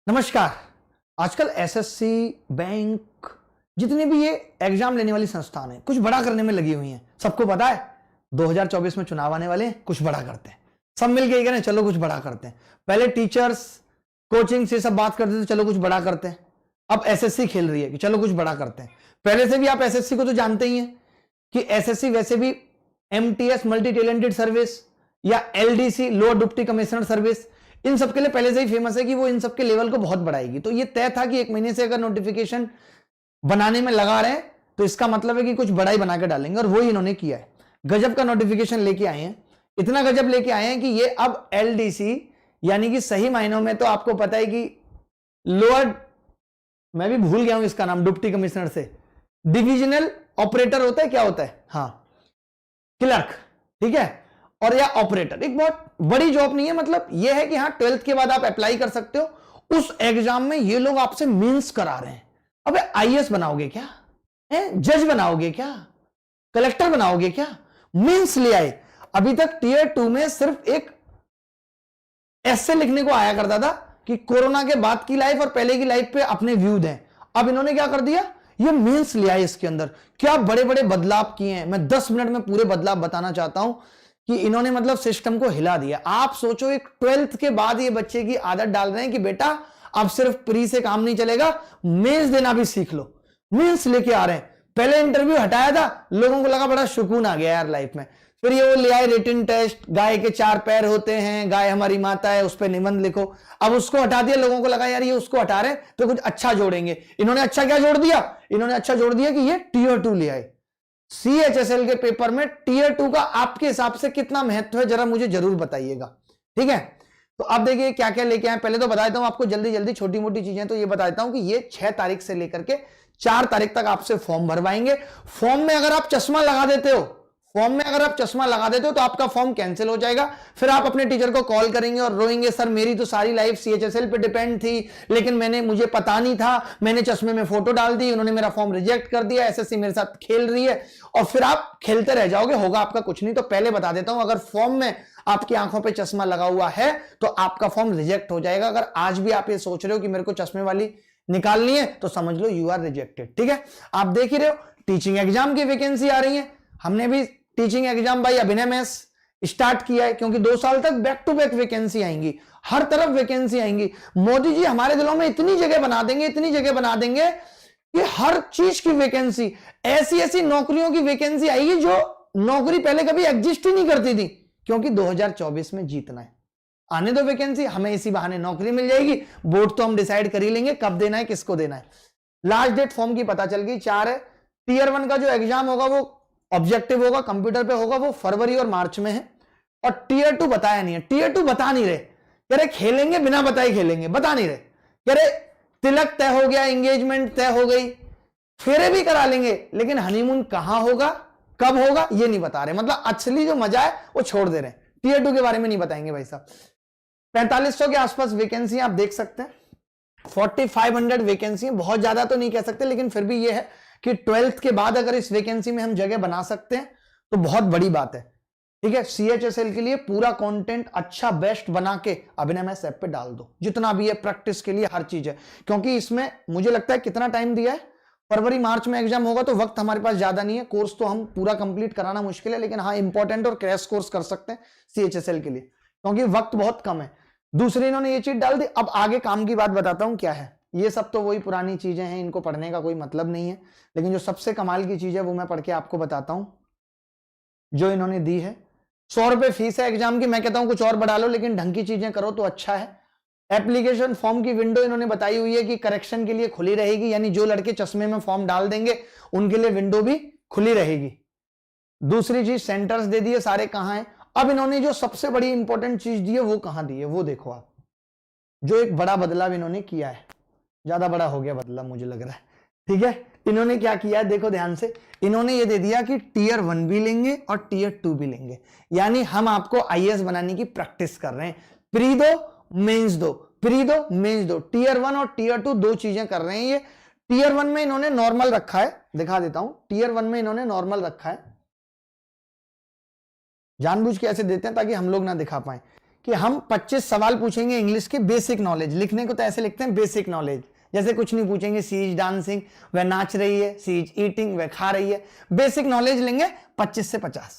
नमस्कार। आजकल SSC, bank, जितने भी ये एग्जाम लेने वाली संस्थान है कुछ बड़ा करने में लगी हुई हैं। सबको पता है 2024 में चुनाव आने वाले हैं, कुछ बड़ा करते हैं। सब मिलके ये कह रहे हैं चलो कुछ बड़ा करते हैं। पहले टीचर्स, कोचिंग से सब बात करते थे चलो कुछ बड़ा करते हैं। अब एसएससी खेल रही है कि चलो कुछ बड़ा करते हैं। पहले से भी आप एसएससी को तो जानते ही हैं कि एसएससी वैसे भी एमटीएस, मल्टी टैलेंटेड सर्विस, या LDC, lower deputy commissioner service, इन सब के लिए पहले से ही फेमस है कि वो इन सब के लेवल को बहुत बढ़ाएगी। तो ये तय था कि एक महीने से अगर नोटिफिकेशन बनाने में लगा रहे हैं तो इसका मतलब है कि कुछ बड़ा ही बना के डालेंगे, और वही इन्होंने किया है। गजब का नोटिफिकेशन लेके आए हैं, इतना गजब लेके आए हैं कि ये अब एलडीसी, यानी कि सही मायनों में तो आपको पता है कि लोअर, मैं भी भूल गया हूं इसका नाम, डिप्टी कमिश्नर से डिविजनल ऑपरेटर होता है, क्या होता है, हाँ क्लर्क, ठीक है, और या ऑपरेटर। एक बहुत बड़ी जॉब नहीं है, मतलब यह है कि हाँ 12th के बाद आप अप्लाई कर सकते हो। उस एग्जाम में ये लोग आपसे मींस करा रहे हैं। अबे आईएएस बनाओगे क्या, जज बनाओगे क्या, कलेक्टर बनाओगे क्या, मींस ले आए। अभी तक टीयर 2 में सिर्फ एक ऐसे लिखने को आया करता था कि कोरोना के बाद की लाइफ और पहले की लाइफ पे अपने व्यू दें। अब इन्होंने क्या कर दिया, ये मींस ले आए। इसके अंदर क्या बड़े बड़े बदलाव किए हैं। मैं 10 मिनट में पूरे बदलाव बताना चाहता हूं कि इन्होंने मतलब सिस्टम को हिला दिया। आप सोचो, एक 12th के बाद ये बच्चे की आदत डाल रहे हैं कि बेटा अब सिर्फ प्री से काम नहीं चलेगा, मेंस देना भी सीख लो। मेंस लेके आ रहे हैं। पहले इंटरव्यू हटाया था, लोगों को लगा बड़ा सुकून आ गया यार लाइफ में। फिर ये वो ले आए रिटन टेस्ट, गाय के 4 पैर होते हैं, गाय हमारी माता है, उस पर निबंध लिखो। अब उसको हटा दिया, लोगों को लगा यार ये उसको हटा रहे हैं तो कुछ अच्छा जोड़ेंगे। इन्होंने अच्छा क्या जोड़ दिया, इन्होंने अच्छा जोड़ दिया कि ये टीयर 2 ले आए। सीएचएसएल के पेपर में टीयर 2 का आपके हिसाब से कितना महत्व है, जरा मुझे जरूर बताइएगा, ठीक है। तो अब देखिए क्या क्या लेके आए। पहले तो बता देता हूं आपको जल्दी जल्दी, छोटी मोटी चीजें तो ये बता देता हूं कि ये 6 तारीख से लेकर के 4 तारीख तक आपसे फॉर्म भरवाएंगे। फॉर्म में अगर आप चश्मा लगा देते हो, फॉर्म में अगर आप चश्मा लगा देते हो तो आपका फॉर्म कैंसिल हो जाएगा। फिर आप अपने टीचर को कॉल करेंगे और रोएंगे, सर मेरी तो सारी लाइफ सीएचएसएल पे डिपेंड थी, लेकिन मुझे पता नहीं था, मैंने चश्मे में फोटो डाल दी, उन्होंने मेरा फॉर्म रिजेक्ट कर दिया, एसएससी मेरे साथ खेल रही है। और फिर आप खेलते रह जाओगे, होगा आपका कुछ नहीं। तो पहले बता देता हूं, अगर फॉर्म में आपकी आंखों पे चश्मा लगा हुआ है तो आपका फॉर्म रिजेक्ट हो जाएगा। अगर आज भी आप ये सोच रहे हो कि मेरे को चश्मे वाली निकालनी है तो समझ लो यू आर रिजेक्टेड, ठीक है। आप देख ही रहे हो टीचिंग एग्जाम की वैकेंसी आ रही है। हमने भी टीचिंग एग्जाम बाई अभिनय मैस स्टार्ट किया है, क्योंकि 2 साल तक बैक टू बैक वैकेंसी आएंगी, हर तरफ वैकेंसी आएंगी। मोदी जी हमारे दिलों में इतनी जगह बना देंगे, इतनी जगह बना देंगे कि हर चीज की वैकेंसी, ऐसी ऐसी नौकरियों की वैकेंसी आएगी जो नौकरी पहले कभी एग्जिस्ट ही नहीं करती थी। क्योंकि 2024 में जीतना है। आने दो वैकेंसी, हमें इसी बहाने नौकरी मिल जाएगी। बोर्ड तो हम डिसाइड कर ही लेंगे कब देना है, किसको देना है। लास्ट डेट फॉर्म की पता चल गई, 4 है। टीयर 1 का जो एग्जाम होगा वो ऑब्जेक्टिव होगा, कंप्यूटर पे होगा, वो फरवरी और मार्च में है। और टीयर 2 बताया नहीं है, टीयर 2 बता नहीं रहे, कह रहे खेलेंगे बिना बताए खेलेंगे, बता नहीं रहे। कह रहे तिलक तय हो गया, एंगेजमेंट तय हो गई, फेरे भी करा लेंगे, लेकिन हनीमून कहां होगा, कब होगा, ये नहीं बता रहे। मतलब असली जो मजा है वो छोड़ दे रहे हैं। टीयर 2 के बारे में नहीं बताएंगे भाई साहब। 4500 के आसपास वैकेंसी आप देख सकते हैं, 4500 वैकेंसी, बहुत ज्यादा तो नहीं कह सकते, लेकिन फिर भी ये है कि 12th के बाद अगर इस वैकेंसी में हम जगह बना सकते हैं तो बहुत बड़ी बात है, ठीक है। सीएचएसएल के लिए पूरा कंटेंट अच्छा बेस्ट बना के अभिनय मैस ऐप पे डाल दो, जितना भी है प्रैक्टिस के लिए हर चीज है। क्योंकि इसमें मुझे लगता है कितना टाइम दिया है, फरवरी मार्च में एग्जाम होगा, तो वक्त हमारे पास ज्यादा नहीं है। कोर्स तो हम पूरा कंप्लीट कराना मुश्किल है, लेकिन हाँ इंपॉर्टेंट और क्रैश कोर्स कर सकते हैं सीएचएसएल के लिए, क्योंकि वक्त बहुत कम है। दूसरी इन्होंने ये चीज डाल दी। अब आगे काम की बात बताता हूं क्या है। ये सब तो वही पुरानी चीजें हैं, इनको पढ़ने का कोई मतलब नहीं है, लेकिन जो सबसे कमाल की चीज है वो मैं पढ़ के आपको बताता हूं, जो इन्होंने दी है। 100 रुपए फीस है एग्जाम की। मैं कहता हूं कुछ और बढ़ा लो, लेकिन ढंग की चीजें करो तो अच्छा है। एप्लीकेशन फॉर्म की विंडो इन्होंने बताई हुई है कि करेक्शन के लिए खुली रहेगी, यानी जो लड़के चश्मे में फॉर्म डाल देंगे उनके लिए विंडो भी खुली रहेगी। दूसरी चीज सेंटर्स दे दिए सारे, कहां है। अब इन्होंने जो सबसे बड़ी इंपॉर्टेंट चीज दी है वो कहां दी है, वो देखो आप। जो एक बड़ा बदलाव इन्होंने किया है, ज्यादा बड़ा हो गया बदलाव मुझे लग रहा है, ठीक है। इन्होंने क्या किया है देखो ध्यान से, इन्होंने ये दे दिया कि टीयर 1 भी लेंगे और टीयर 2 भी लेंगे। यानी हम आपको आईएएस बनाने की प्रैक्टिस कर रहे हैं। प्री दो, मेंस दो, प्री दो, मेंस दो। टीयर 1 और टीयर 2 दो चीजें कर रहे हैं ये। टीयर 1 में इन्होंने नॉर्मल रखा है, दिखा देता हूं। टीयर 1 में इन्होंने नॉर्मल रखा है, जानबूझ के ऐसे देते हैं ताकि हम लोग ना दिखा पाए कि हम 25 सवाल पूछेंगे इंग्लिश के बेसिक नॉलेज। लिखने को तो ऐसे लिखते हैं बेसिक नॉलेज, जैसे कुछ नहीं पूछेंगे। सी इज डांसिंग, वह नाच रही है। सी इज ईटिंग, वह खा रही है। बेसिक नॉलेज लेंगे 25 से 50,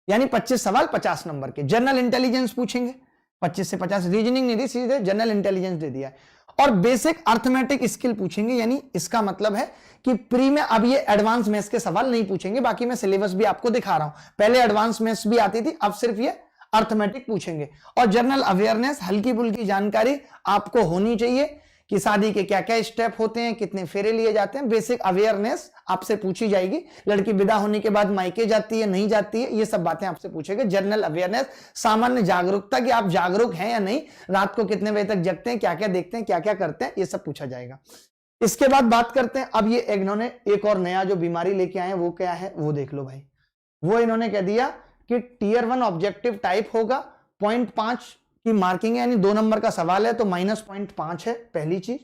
यानी 25 सवाल 50 नंबर के। जनरल इंटेलिजेंस पूछेंगे 25 से 50। रीजनिंग नहीं दी, सीधे जनरल इंटेलिजेंस दे दिया है। और बेसिक अर्थमेटिक स्किल पूछेंगे, यानी इसका मतलब है कि प्री में अब ये एडवांस मैथ्स के सवाल नहीं पूछेंगे। बाकी मैं सिलेबस भी आपको दिखा रहा हूं, पहले एडवांस मैथ्स भी आती थी, अब सिर्फ ये अर्थमेटिक पूछेंगे। और जनरल अवेयरनेस, हल्की फुल्की जानकारी आपको होनी चाहिए कि शादी के क्या क्या स्टेप होते हैं, कितने फेरे लिए जाते हैं। बेसिक अवेयरनेस आपसे पूछी जाएगी। लड़की विदा होने के बाद मायके जाती है, नहीं जाती है, ये सब बातें आपसे पूछेंगे। जनरल अवेयरनेस, सामान्य जागरूकता कि आप जागरूक हैं या नहीं, रात को कितने बजे तक जगते हैं, क्या क्या देखते हैं, क्या क्या करते हैं, ये सब पूछा जाएगा। इसके बाद बात करते हैं, अब ये इन्होंने एक और नया जो बीमारी लेके आए हैं वो क्या है वो देख लो भाई। वो इन्होंने कह दिया कि टीयर 1 ऑब्जेक्टिव टाइप होगा, 0.5 की मार्किंग है, यानी 2 नंबर का सवाल है तो -0.5 है, पहली चीज।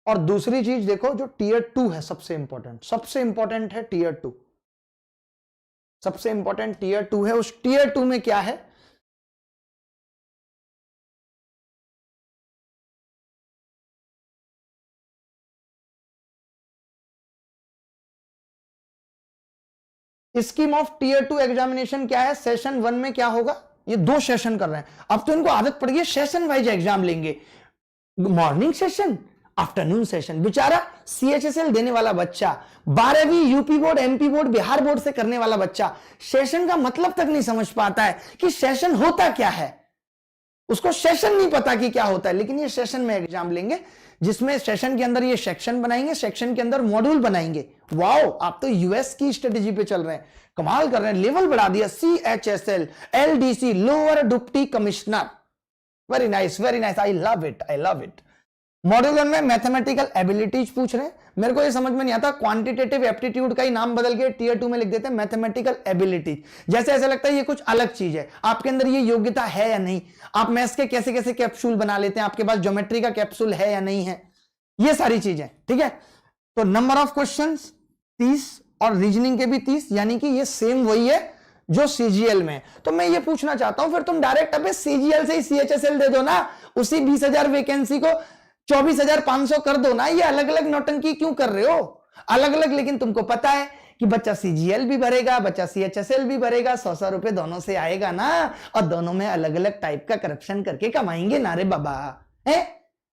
और दूसरी चीज देखो, जो टीयर 2 है सबसे इंपॉर्टेंट है टीयर 2, सबसे इंपॉर्टेंट टीयर 2 है। उस टीयर 2 में क्या है, स्कीम ऑफ टीयर 2 एग्जामिनेशन क्या है। सेशन 1 में क्या होगा, ये 2 सेशन कर रहे हैं। अब तो इनको आदत पड़ गई है सेशन वाइज एग्जाम लेंगे, मॉर्निंग सेशन, आफ्टरनून सेशन। बेचारा सीएचएसएल देने वाला बच्चा, 12वीं UP board, MP board, Bihar board से करने वाला बच्चा सेशन का मतलब तक नहीं समझ पाता है कि सेशन होता क्या है। उसको सेशन नहीं पता कि क्या होता है, लेकिन ये सेशन में एग्जाम लेंगे, जिसमें सेशन के अंदर ये सेक्शन बनाएंगे, सेक्शन के अंदर मॉड्यूल बनाएंगे। वाओ, आप तो यूएस की स्ट्रेटेजी पे चल रहे हैं, कमाल कर रहे हैं, लेवल बढ़ा दिया। CHSL, LDC, lower deputy commissioner, very nice, I love it. Module 1 में मैथमेटिकल एबिलिटीज पूछ रहे हैं। मेरे को ये समझ में नहीं आता, क्वांटिटेटिव एप्टीट्यूड का ही नाम बदल के टीयर 2 में लिख देते हैं मैथमेटिकल एबिलिटीज। जैसे ऐसा लगता है ये कुछ अलग चीज है, आपके अंदर ये योग्यता है या नहीं, आप मैथ्स के कैसे कैसे कैप्सूल बना लेते हैं, आपके पास ज्योमेट्री का कैप्सूल है या नहीं है, ये सारी चीजें। ठीक है, तो नंबर ऑफ क्वेश्चंस 30 और रीजनिंग के भी 30, यानी कि ये सेम वही है जो सीजीएल में। तो मैं ये पूछना चाहता हूं, फिर तुम डायरेक्ट अबे सीजीएल से ही सीएचएसएल दे दो ना, उसी 20,000 वैकेंसी को 24,500 कर दो ना। ये अलग अलग नौटंकी क्यों कर रहे हो, अलग अलग। लेकिन तुमको पता है कि बच्चा सीजीएल भी भरेगा, बच्चा सीएचएसएल भी भरेगा, 100-100 रुपए दोनों से आएगा ना, और दोनों में अलग अलग टाइप का करप्शन करके कमाएंगे ना रे बाबा। है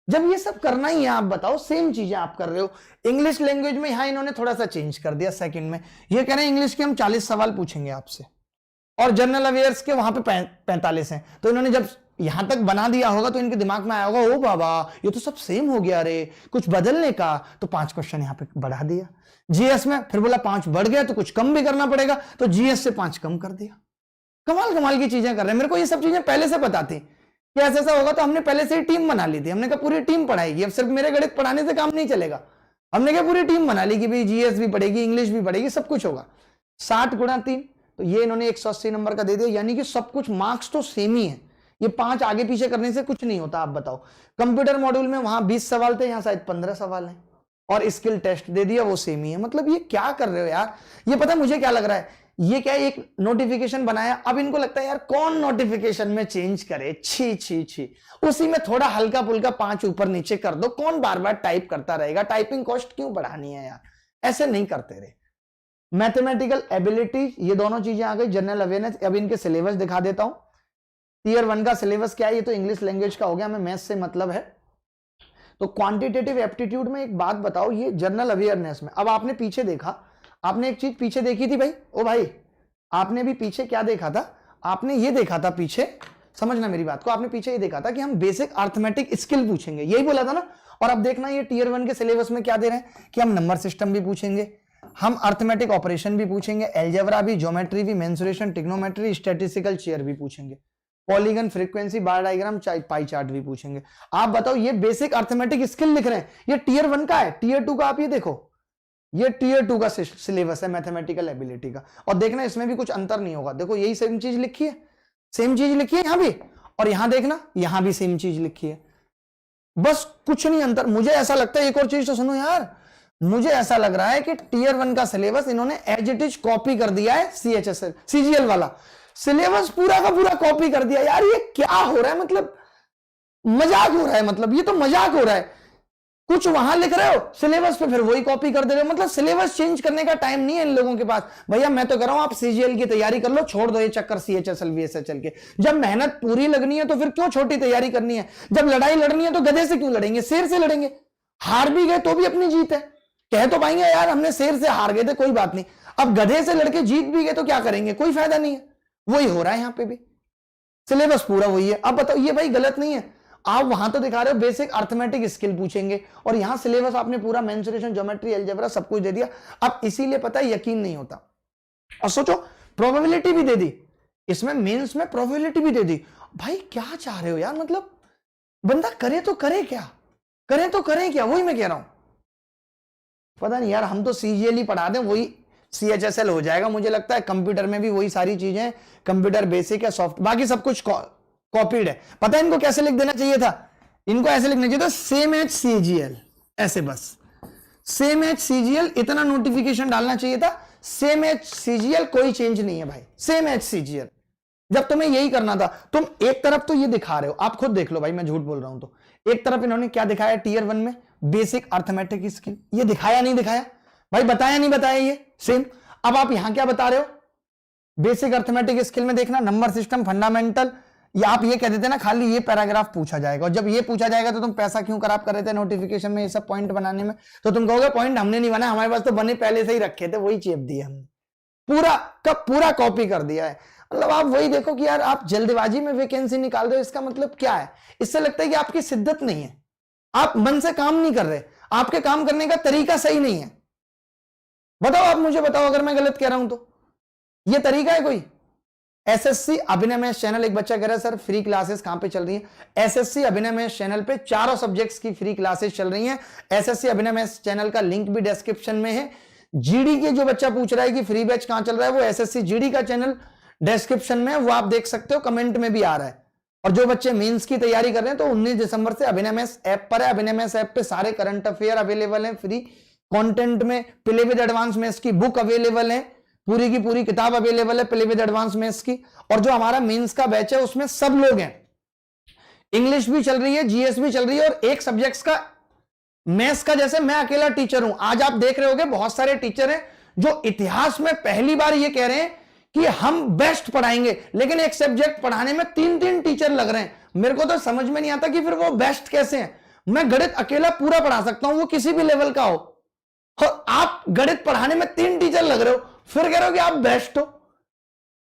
जब ये सब करना ही है, आप बताओ, सेम चीजें आप कर रहे हो। इंग्लिश लैंग्वेज में यहां इन्होंने थोड़ा सा चेंज कर दिया सेकंड में। ये कह रहे हैं इंग्लिश के हम 40 सवाल पूछेंगे आपसे, और जनरल अवेयर्स के वहां पे 45 हैं। तो इन्होंने जब यहां तक बना दिया होगा तो इनके दिमाग में आया होगा, ओ बाबा ये तो सब सेम हो गया रे, कुछ बदलने का। तो 5 क्वेश्चन यहां पे बढ़ा दिया। जीएस में फिर बोला 5 बढ़ गया तो कुछ कम भी करना पड़ेगा, तो जीएस से 5 कम कर दिया। कमाल कमाल की चीजें कर रहे हैं। मेरे को ये सब चीजें पहले से पता थी कि ऐसा होगा, तो हमने पहले से ही टीम बना ली थी। हमने कहा पूरी टीम पढ़ाएगी, अब सिर्फ मेरे गणित पढ़ाने से काम नहीं चलेगा। हमने क्या पूरी टीम बना ली कि भाई जीएस भी पढ़ेगी, इंग्लिश भी पढ़ेगी, सब कुछ होगा। 60 गुणा 3, तो ये इन्होंने 180 नंबर का दे दिया, यानी कि सब कुछ मार्क्स तो सेम ही है। ये 5 आगे पीछे करने से कुछ नहीं होता। आप बताओ, कंप्यूटर मॉड्यूल में वहां 20 सवाल थे, यहां शायद 15 सवाल हैं, और स्किल टेस्ट दे दिया, वो सेम ही है। मतलब ये क्या कर रहे हो यार। ये पता मुझे क्या लग रहा है, ये क्या एक नोटिफिकेशन बनाया, अब इनको लगता है यार कौन नोटिफिकेशन में चेंज करे, छी छी छी, उसी में थोड़ा हल्का फुल्का 5 ऊपर नीचे कर दो, कौन बार बार टाइप करता रहेगा, टाइपिंग कॉस्ट क्यों बढ़ानी है यार, ऐसे नहीं करते रहे। मैथमेटिकल एबिलिटी, ये दोनों चीजें आ गई। जनरल अवेयरनेस, अब इनके सिलेबस दिखा देता हूं। टीयर 1 का सिलेबस क्या है, ये तो इंग्लिश लैंग्वेज का हो गया, हमें मैथ्स से मतलब है। तो क्वांटिटेटिव एप्टीट्यूड में एक बात बताओ, ये जनरल अवेयरनेस में, अब आपने पीछे देखा, आपने एक चीज पीछे देखी थी भाई, ओ भाई आपने भी पीछे क्या देखा था, आपने ये देखा था पीछे, समझना मेरी बात को, आपने पीछे ये देखा था कि हम बेसिक अर्थमेटिक स्किल पूछेंगे, यही बोला था ना। और अब देखना ये टीयर 1 के सिलेबस में क्या दे रहे हैं कि हम नंबर सिस्टम भी पूछेंगे, हम अर्थमेटिक ऑपरेशन भी पूछेंगे, एलजेब्रा भी, ज्योमेट्री भी, मेंसुरेशन, ट्रिग्नोमेट्री, स्टैटिस्टिकल चेयर भी पूछेंगे, पॉलीगन, फ्रीक्वेंसी, बार डायग्राम, पाई चार्ट भी पूछेंगे। आप बताओ, ये बेसिक अर्थमेटिक स्किल लिख रहे हैं, ये टीयर 1 का है। टीयर 2 का आप ये देखो, ये टीयर 2 का सिलेबस है मैथमेटिकल एबिलिटी का, और देखना इसमें भी कुछ अंतर नहीं होगा। देखो यही सेम चीज लिखी है, सेम चीज लिखी है यहां भी, और यहां देखना यहां भी सेम चीज लिखी है, बस कुछ नहीं अंतर। मुझे ऐसा लगता है, एक और चीज तो सुनो यार, मुझे ऐसा लग रहा है कि टीयर 1 का सिलेबस इन्होंने एज इट इज कॉपी कर दिया है सीएचएसएल सीजीएल वाला। सिलेबस पूरा का पूरा कॉपी कर दिया। यार ये क्या हो रहा है, मतलब मजाक हो रहा है, मतलब ये तो मजाक हो रहा है। कुछ वहां लिख रहे हो सिलेबस पे, फिर वही कॉपी कर दे रहे हो। मतलब सिलेबस चेंज करने का टाइम नहीं है इन लोगों के पास। भैया मैं तो कर रहा हूं, आप सीजीएल की तैयारी कर लो, छोड़ दो ये चक्कर सीएचएसएल वीएसएचएल के। जब मेहनत पूरी लगनी है तो फिर क्यों छोटी तैयारी करनी है? जब लड़ाई लड़नी है तो गधे से क्यों लड़ेंगे, शेर से लड़ेंगे। हार भी गए तो भी अपनी जीत है, कह तो पाएंगे यार हमने शेर से हार गए थे, कोई बात नहीं। अब गधे से लड़के जीत भी गए तो क्या करेंगे, कोई फायदा नहीं है। वही हो रहा है यहां पे भी, सिलेबस पूरा वही है। अब बताओ ये भाई गलत नहीं है, आप वहां तो दिखा रहे हो बेसिक अर्थमेटिक स्किल पूछेंगे, और यहां सिलेबस आपने पूरा मेंसुरेशन, ज्योमेट्री, अलजेब्रा सब कुछ दे दिया। अब इसीलिए पता है यकीन नहीं होता। और सोचो प्रोबेबिलिटी भी दे दी इसमें, मेंस में प्रोबेबिलिटी भी दे दी। भाई क्या चाह रहे हो यार, मतलब बंदा करे तो करे क्या, करें तो करें क्या, वही मैं कह रहा हूं। पता नहीं यार, हम तो सीजीएल ही पढ़ा दें, वही सीएचएसएल हो जाएगा मुझे लगता है। कंप्यूटर में भी वही सारी चीजें, कंप्यूटर बेसिक है, सॉफ्ट, बाकी सब कुछ कॉपीड है। पता है इनको कैसे लिख देना चाहिए था, इनको ऐसे लिखना चाहिए था, सेम एज सीजीएल, ऐसे बस सेम एज सीजीएल, इतना नोटिफिकेशन डालना चाहिए था, सेम एज सीजीएल, कोई चेंज नहीं है भाई, सेम एज सीजीएल। जब तुम्हें यही करना था, तुम एक तरफ तो ये दिखा रहे हो, आप खुद देख लो भाई, मैं झूठ बोल रहा हूं तो। एक तरफ इन्होंने क्या दिखाया टीयर 1 में, बेसिक अर्थमेटिक स्किल, ये दिखाया नहीं दिखाया भाई, बताया नहीं बताया, ये सेम। अब आप यहां क्या बता रहे हो, बेसिक अर्थमेटिक स्किल में देखना नंबर सिस्टम, फंडामेंटल, या आप ये कह देते ना खाली ये पैराग्राफ पूछा जाएगा, और जब ये पूछा जाएगा तो तुम पैसा क्यों खराब कर रहे थे नोटिफिकेशन में ये सब पॉइंट बनाने में, तो तुम कहोगे पॉइंट हमने नहीं बनाया, हमारे पास तो बने पहले से ही रखे थे, वही चेप दिए हमने, पूरा का पूरा कॉपी कर दिया है। मतलब आप वही देखो कि यार आप जल्दबाजी में वैकेंसी निकाल रहे हो, इसका मतलब क्या है? इससे लगता है कि आपकी शिद्दत नहीं है, आप मन से काम नहीं कर रहे, आपके काम करने का तरीका सही नहीं है। बताओ, आप मुझे बताओ अगर मैं गलत कह रहा हूं तो, ये तरीका है कोई? एसएससी अभिनय मैथ्स चैनल, एक बच्चा कह रहा है सर फ्री क्लासेस कहां पे चल रही है? एसएससी अभिनय मैथ्स चैनल पे चारों सब्जेक्ट्स की फ्री क्लासेस चल रही हैं। एसएससी अभिनय मैथ्स चैनल का लिंक भी डिस्क्रिप्शन में है। जीडी के जो बच्चा पूछ रहा है कि फ्री बैच कहां चल रहा है, वो एसएससी जीडी का चैनल डिस्क्रिप्शन में, वो आप देख सकते हो, कमेंट में भी आ रहा है। और जो बच्चे मेंस की तैयारी कर रहे हैं तो 19 दिसंबर से अभिनय मैथ्स ऐप पर है। अभिनय मैथ्स ऐप पे सारे करंट अफेयर अवेलेबल हैं फ्री कंटेंट में, प्ले विद एडवांस मैथ्स की बुक अवेलेबल है, पूरी की पूरी किताब अवेलेबल है प्ले विद एडवांस मैथ्स की। और जो हमारा मेंस का बैच है उसमें सब लोग हैं, इंग्लिश भी चल रही है, जीएस भी चल रही है, और एक सब्जेक्ट्स का मैथ्स का जैसे मैं अकेला टीचर हूं। आज आप देख रहे होगे बहुत सारे टीचर हैं जो इतिहास में पहली बार ये कह रहे हैं कि हम बेस्ट पढ़ाएंगे, लेकिन एक सब्जेक्ट पढ़ाने में 3-3 टीचर लग रहे हैं। मेरे को तो समझ में नहीं आता कि फिर वो बेस्ट कैसे हैं। मैं गणित अकेला पूरा पढ़ा सकता हूं, वो किसी भी लेवल का हो, और आप गणित पढ़ाने में 3 टीचर लग रहे हो, फिर कह रहे हो कि आप बेस्ट हो।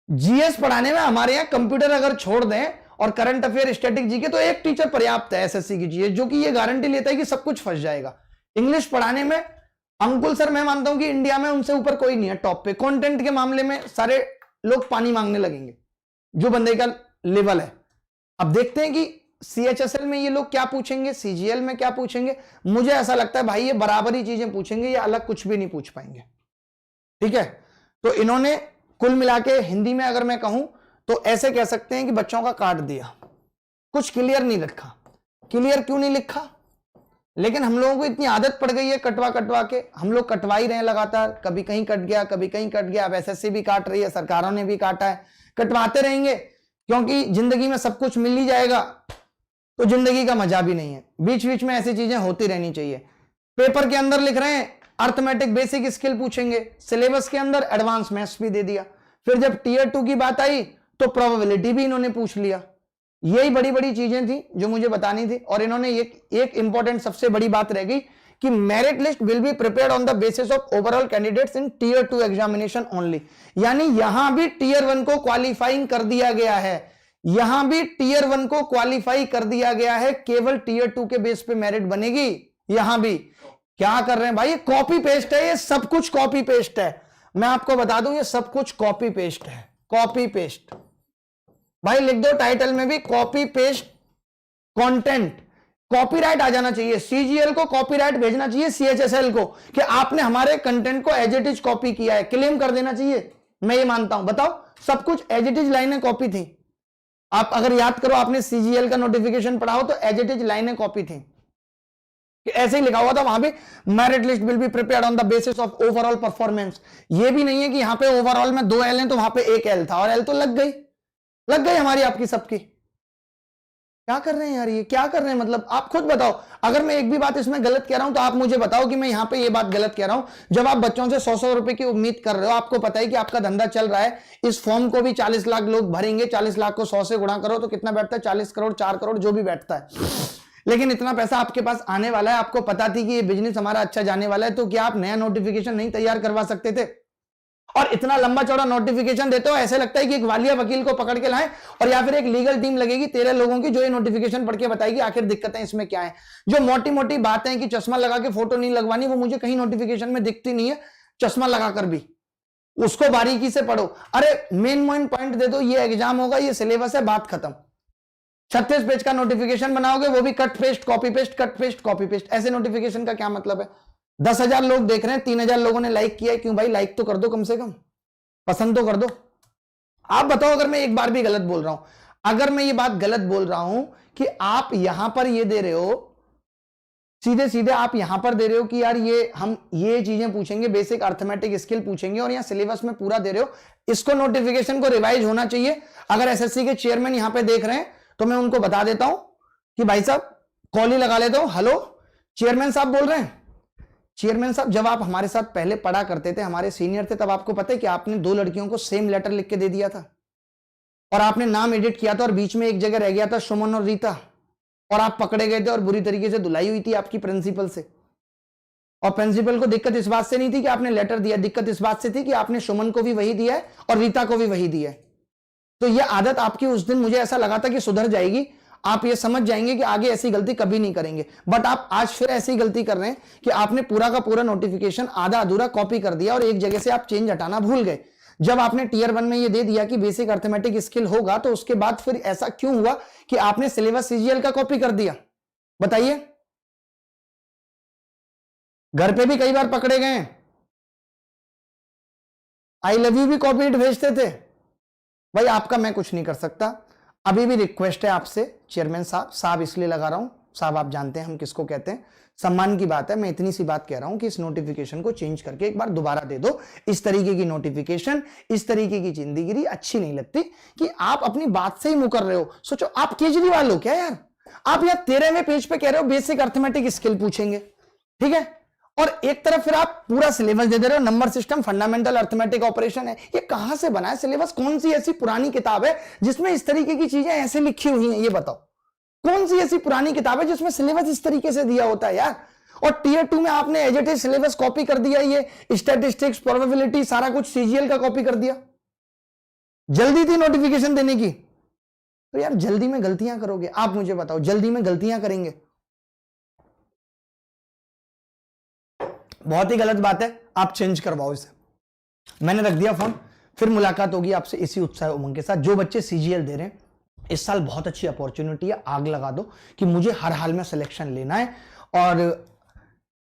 जीएस पढ़ाने में हमारे यहां कंप्यूटर अगर छोड़ दें और करंट अफेयर, स्टैटिक जीके, तो एक टीचर पर्याप्त है एसएससी की जीएस, जो कि ये गारंटी लेता है कि सब कुछ फंस जाएगा। इंग्लिश पढ़ाने में अंकुल सर मैं मानता हूं कि इंडिया में उनसे ऊपर कोई नहीं है टॉप पे। कंटेंट के मामले में सारे लोग पानी मांगने लगेंगे, जो बंदे का लेवल है। अब देखते हैं कि सीएचएसएल में ये लोग क्या पूछेंगे, सीजीएल में क्या पूछेंगे। मुझे ऐसा लगता है भाई ये बराबरी चीजें पूछेंगे, ये अलग कुछ भी नहीं पूछ पाएंगे। ठीक है, तो इन्होंने कुल मिला के हिंदी में अगर मैं कहूं तो ऐसे कह सकते हैं कि बच्चों का काट दिया, कुछ क्लियर नहीं रखा। क्लियर क्यों नहीं लिखा? लेकिन हम लोगों को इतनी आदत पड़ गई है कटवा कटवा के, हम लोग कटवा ही रहे हैं लगातार, कभी कहीं कट गया कभी कहीं कट गया। अब एसएससी भी काट रही है, सरकारों ने भी काटा है, कटवाते रहेंगे, क्योंकि जिंदगी में सब कुछ मिल ही जाएगा तो जिंदगी का मजा भी नहीं है। बीच बीच में ऐसी चीजें होती रहनी चाहिए। पेपर के अंदर लिख रहे हैं अर्थमेटिक बेसिक स्किल पूछेंगे, सिलेबस के अंदर एडवांस मैथ्स भी दे दिया, फिर जब टीयर 2 की बात आई तो प्रोबेबिलिटी भी इन्होंने पूछ लिया। यही बड़ी बड़ी चीजें थी जो मुझे बतानी थी। और इन्होंने एक इंपॉर्टेंट सबसे बड़ी बात रह गई कि merit list will be prepared on the basis of overall candidates in tier 2 examination only. यानी यहां भी टीयर 1 को क्वालिफाइंग कर दिया गया है, यहां भी टीयर 1 को क्वालिफाई कर दिया गया है, केवल टीयर 2 के बेस पे मेरिट बनेगी। यहां भी क्या कर रहे हैं भाई, ये कॉपी पेस्ट है, ये सब कुछ कॉपी पेस्ट है। मैं आपको बता दूं ये सब कुछ कॉपी पेस्ट है, कॉपी पेस्ट। भाई लिख दो टाइटल में भी कॉपी पेस्ट कंटेंट। कॉपीराइट आ जाना चाहिए, सीजीएल को कॉपीराइट भेजना चाहिए सीएचएसएल को कि आपने हमारे कंटेंट को एज इट इज कॉपी किया है, क्लेम कर देना चाहिए। मैं ये मानता हूं, बताओ सब कुछ एज इट इज लाइनें कॉपी थी। आप अगर याद करो, आपने सीजीएल का नोटिफिकेशन पढ़ा हो तो एज इट इज लाइनें कॉपी थी। कि ऐसे ही लिखा हुआ था वहां पे, merit list will be prepared on the basis of overall performance. ये भी नहीं है कि यहां पे ओवरऑल में 2 एल हैं तो वहां पे 1 एल था, और एल तो लग गई हमारी आपकी सबकी। क्या कर रहे हैं यार, ये क्या कर रहे हैं? मतलब आप खुद बताओ, अगर मैं एक भी बात इसमें गलत कह रहा हूं तो आप मुझे बताओ कि मैं यहां पे ये बात गलत कह रहा हूं। जब आप बच्चों से 100-100 रुपए की उम्मीद कर रहे हो, आपको पता है कि आपका धंधा चल रहा है, इस फॉर्म को भी 40 लाख लोग भरेंगे, 40 लाख को 100 से गुणा करो तो कितना बैठता है? 40 करोड़, 4 करोड़, जो भी बैठता है। लेकिन इतना पैसा आपके पास आने वाला है, आपको पता थी कि ये बिजनेस हमारा अच्छा जाने वाला है, तो क्या आप नया नोटिफिकेशन नहीं तैयार करवा सकते थे? और इतना लंबा चौड़ा नोटिफिकेशन देते हो, ऐसे लगता है कि एक वालिया वकील को पकड़ के लाएं, और या फिर एक लीगल टीम लगेगी 13 लोगों की जो ये नोटिफिकेशन पढ़ के बताएगी आखिर दिक्कतें इसमें क्या है। जो मोटी मोटी बातें हैं कि चश्मा लगा के फोटो नहीं लगवानी, वो मुझे कहीं नोटिफिकेशन में दिखती नहीं है, चश्मा लगाकर भी। उसको बारीकी से पढ़ो। अरे मेन पॉइंट दे दो, ये एग्जाम होगा, ये सिलेबस है, बात खत्म। 36 पेज का नोटिफिकेशन बनाओगे, वो भी cut paste copy paste, cut paste copy paste. ऐसे नोटिफिकेशन का क्या मतलब है? 10,000 लोग देख रहे हैं, 3,000 लोगों ने लाइक किया है, क्यों भाई? लाइक तो कर दो, कम से कम पसंद तो कर दो। आप बताओ अगर मैं एक बार भी गलत बोल रहा हूं, अगर मैं ये बात गलत बोल रहा हूं कि आप यहां पर ये दे रहे हो, सीधे सीधे आप यहां पर दे रहे हो कि यार ये हम ये चीजें पूछेंगे, बेसिक अर्थमेटिक स्किल पूछेंगे, और यहां सिलेबस में पूरा दे रहे हो, इसको नोटिफिकेशन को रिवाइज होना चाहिए। अगर एसएससी के चेयरमैन यहां पे देख रहे हैं तो मैं उनको बता देता हूं कि भाई साहब कॉल ही लगा लेता हूं। हेलो चेयरमैन साहब बोल रहे हैं? चेयरमैन साहब, जब आप हमारे साथ पहले पढ़ा करते थे, हमारे सीनियर थे, तब आपको पता है कि आपने 2 लड़कियों को सेम लेटर लिख के दे दिया था, और आपने नाम एडिट किया था, और बीच में एक जगह रह गया था सुमन और रीता, और आप पकड़े गए थे और बुरी तरीके से धुलाई हुई थी आपकी प्रिंसिपल से। और प्रिंसिपल को दिक्कत इस बात से नहीं थी कि आपने लेटर दिया, दिक्कत इस बात से थी कि आपने सुमन को भी वही दिया है और रीता को भी वही दिया है। तो यह आदत आपकी उस दिन मुझे ऐसा लगा था कि सुधर जाएगी, आप ये समझ जाएंगे कि आगे ऐसी गलती कभी नहीं करेंगे, बट आप आज फिर ऐसी गलती कर रहे हैं कि आपने पूरा का पूरा नोटिफिकेशन आधा अधूरा कॉपी कर दिया, और एक जगह से आप चेंज हटाना भूल गए। जब आपने टीयर 1 में ये दे दिया कि बेसिक अर्थमेटिक स्किल होगा, तो उसके बाद फिर ऐसा क्यों हुआ कि आपने सिलेबस सीजीएल का कॉपी कर दिया? बताइए। घर पे भी कई बार पकड़े गए, आई लव यू भी कॉपीड भेजते थे। भाई आपका मैं कुछ नहीं कर सकता। अभी भी रिक्वेस्ट है आपसे चेयरमैन साहब, साहब इसलिए लगा रहा हूं, साहब आप जानते हैं हम किसको कहते हैं, सम्मान की बात है, मैं इतनी सी बात कह रहा हूं कि इस नोटिफिकेशन को चेंज करके एक बार दोबारा दे दो। इस तरीके की नोटिफिकेशन, इस तरीके की जिंदगी अच्छी नहीं लगती कि आप अपनी बात से ही मुकर रहे हो। सोचो आप केजरीवाल हो क्या यार? आप यार 13वें पेज पे कह रहे हो बेसिक अर्थमेटिक स्किल पूछेंगे, ठीक है, और एक तरफ फिर आप पूरा सिलेबस दे रहे हो, number system, fundamental arithmetic operation है। ये कहां से बना है सिलेबस? कौन सी ऐसी पुरानी किताब है जिसमें इस तरीके की चीजें ऐसे लिखी हुई हैं? ये बताओ, कौन सी ऐसी पुरानी किताब है जिसमें सिलेबस इस तरीके से दिया होता है यार? और टीयर 2 में आपने as it is syllabus copy कर दिया, ये स्टैटिस्टिक्स, प्रोबेबिलिटी, सारा कुछ सीजीएल का कॉपी कर दिया। जल्दी थी नोटिफिकेशन देने की, तो यार जल्दी में गलतियां करोगे? आप मुझे बताओ, जल्दी में गलतियां करेंगे? बहुत ही गलत बात है, आप चेंज करवाओ इसे। मैंने रख दिया फोन, फिर मुलाकात होगी आपसे इसी उत्साह उमंग के साथ। जो बच्चे सीजीएल दे रहे हैं, इस साल बहुत अच्छी अपॉर्चुनिटी है, आग लगा दो कि मुझे हर हाल में सिलेक्शन लेना है, और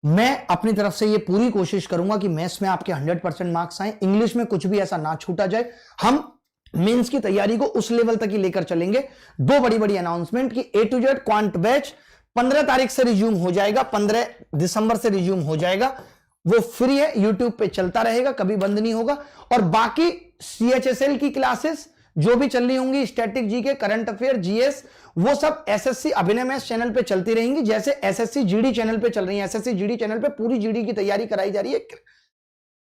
मैं अपनी तरफ से ये पूरी कोशिश करूंगा कि मैथ्स में आपके 100% मार्क्स आए, इंग्लिश में कुछ भी ऐसा ना छूटा जाए। हम मेंस की तैयारी को उस लेवल तक ही लेकर चलेंगे। 2 बड़ी बड़ी अनाउंसमेंट की A to Z quant batch 15 तारीख से रिज्यूम हो जाएगा, 15 दिसंबर से रिज्यूम हो जाएगा। वो फ्री है, यूट्यूब पे चलता रहेगा, कभी बंद नहीं होगा। और बाकी CHSL की क्लासेस जो भी चल रही होंगी, static GK, current affair, GS, वो सब एसएससी अभिनय मैथ्स चैनल पे चलती रहेंगी, जैसे एसएससी जीडी चैनल पे चल रही है। एसएससी जीडी चैनल पे पूरी जीडी की तैयारी कराई जा रही है।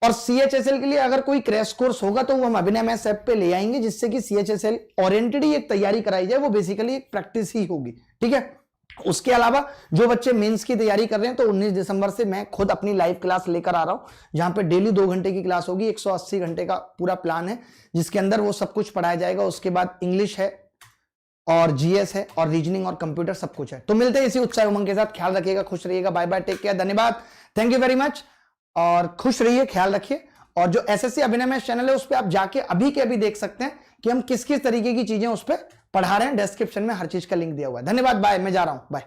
और CHSL के लिए अगर कोई क्रैश कोर्स होगा तो वो हम अभिनय मैथ्स ऐप पे ले आएंगे, जिससे कि CHSL ओरिएंटेड ही एक तैयारी कराई जाए। वो बेसिकली एक प्रैक्टिस ही होगी, ठीक है। उसके अलावा जो बच्चे मेंस की तैयारी कर रहे हैं, तो 19 दिसंबर से मैं खुद अपनी लाइव क्लास लेकर आ रहा हूं, जहां पे डेली 2 घंटे की क्लास होगी। 180 घंटे का पूरा प्लान है, जिसके अंदर वो सब कुछ पढ़ाया जाएगा। उसके बाद इंग्लिश है, और जीएस है, और रीजनिंग और कंप्यूटर, सब कुछ है। तो मिलते हैं इसी उत्साह उमंग के साथ। ख्याल रखिएगा, खुश रहिएगा, बाय बाय, टेक केयर, धन्यवाद, थैंक यू वेरी मच। और खुश रहिए, ख्याल रखिए। और जो एसएससी अभिनय मैथ्स चैनल है, उस पर आप जाके अभी के अभी देख सकते हैं कि हम किस किस तरीके की चीजें उस पर पढ़ा रहे हैं। डिस्क्रिप्शन में हर चीज का लिंक दिया हुआ है। धन्यवाद, बाय, मैं जा रहा हूं, बाय।